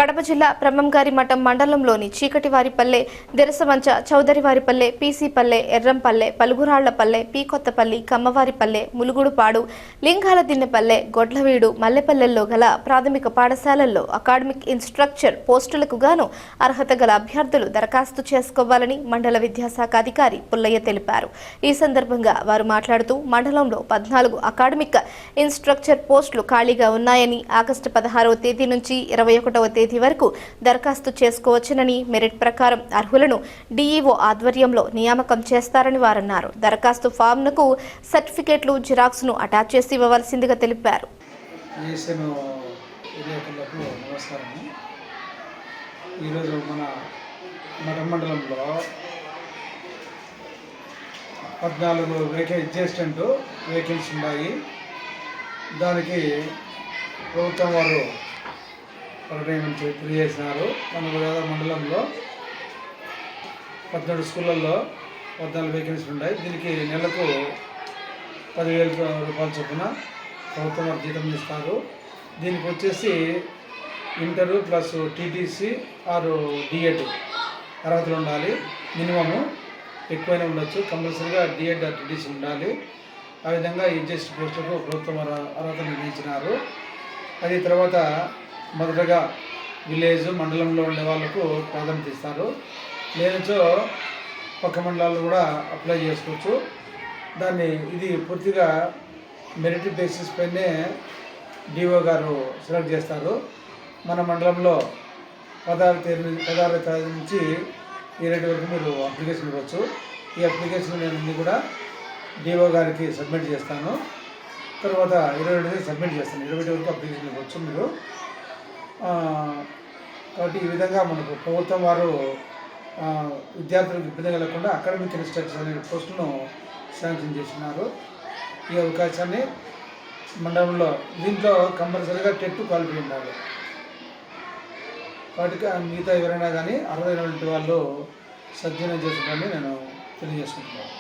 కడప జిల్లా బ్రహ్మంగారిమఠం మండలంలోని చీకటివారిపల్లె, దెరసమంచ, చౌదరివారిపల్లె, పీసీపల్లె, ఎర్రంపల్లె, పలుగురాళ్లపల్లె, పీకొత్తపల్లి, కమ్మవారిపల్లె, ములుగుడుపాడు, లింగాలదిన్నెపల్లె, గొడ్లవీడు, మల్లెపల్లెల్లో గల ప్రాథమిక పాఠశాలల్లో అకాడమిక్ ఇన్స్ట్రక్చర్ పోస్టులకు గాను అర్హత గల అభ్యర్థులు దరఖాస్తు చేసుకోవాలని మండల విద్యాశాఖ అధికారి పుల్లయ్య తెలిపారు. ఈ సందర్భంగా వారు మాట్లాడుతూ మండలంలో 14 అకాడమిక్ ఇన్స్ట్రక్చర్ పోస్టులు ఖాళీగా ఉన్నాయని, ఆగస్టు 16వ తేదీ నుంచి 21వ తేదీ వరకు దరఖాస్తు చేసుకోవచ్చునని, మెరిట్ ప్రకారం అర్హులను డిఈఓ ఆధ్వర్యంలో నియామకం చేస్తారని వారన్నారు. దరఖాస్తు ఫామ్లకు సర్టిఫికేట్లు, జిరాక్స్ను అటాచ్ చేసి ఇవ్వవలసిందిగా తెలిపారు. ఈరోజు మన మండలంలో 14 అడ్జస్టెంట్ వేకెన్సీ ఉన్నాయి. దానికి ప్రభుత్వం వారు ప్రకటన తెలియజేసినారు. మన మండలంలో 17 స్కూళ్ళల్లో 14 వేకెన్సీలు ఉన్నాయి. దీనికి నెలకు 10,000 రూపాయల చొప్పున ప్రభుత్వం వారు జీతం ఇస్తారు. దీనికి వచ్చేసి ఇంటర్ ప్లస్ టీటీసీ ఆరు డిఎడ్ అర్హతలు ఉండాలి. మినిమము ఎక్కువైనా ఉండొచ్చు. కంపల్సరీగా డిఎడ్ టీటీసీ ఉండాలి. ఆ విధంగా ఎడ్జస్ట్ పోస్టులకు ప్రభుత్వం అర్హత నిర్ణయించినారు. అది తర్వాత మొదటగా విలేజ్ మండలంలో ఉండే వాళ్ళకు ప్రాధాన్యత ఇస్తారు. లేనిచో పక్క మండలాలు కూడా అప్లై చేసుకోవచ్చు. ఇది పూర్తిగా మెరిట్ బేసిస్ పైనే డిఓ గారు సెలెక్ట్ చేస్తారు. మన మండలంలో 16వ తేదీ నుంచి 20 వరకు మీరు అప్లికేషన్ ఇవ్వచ్చు. ఈ అప్లికేషన్ నేను అన్నీ కూడా డిఓ గారికి సబ్మిట్ చేస్తాను. తర్వాత 22 సబ్మిట్ చేస్తాను. 20 వరకు అప్లికేషన్ ఇవ్వచ్చు మీరు. కాబట్టి ఈ విధంగా మనకు ప్రభుత్వం వారు విద్యార్థులకు ఇబ్బంది కలగకుండా అకాడమిక్ ఇన్స్ట్రక్టర్ అనే పోస్టును శాంక్షన్ చేస్తున్నారు. ఈ అవకాశాన్ని మండలంలో దీంట్లో కంపల్సరీగా టెట్ క్వాలిఫై ఉండాలి. వాటికి మిగతా ఎవరైనా కానీ అర్హులైనటువంటి వాళ్ళు సద్వినియోగం చేసుకోవాలని నేను తెలియజేసుకుంటున్నాను.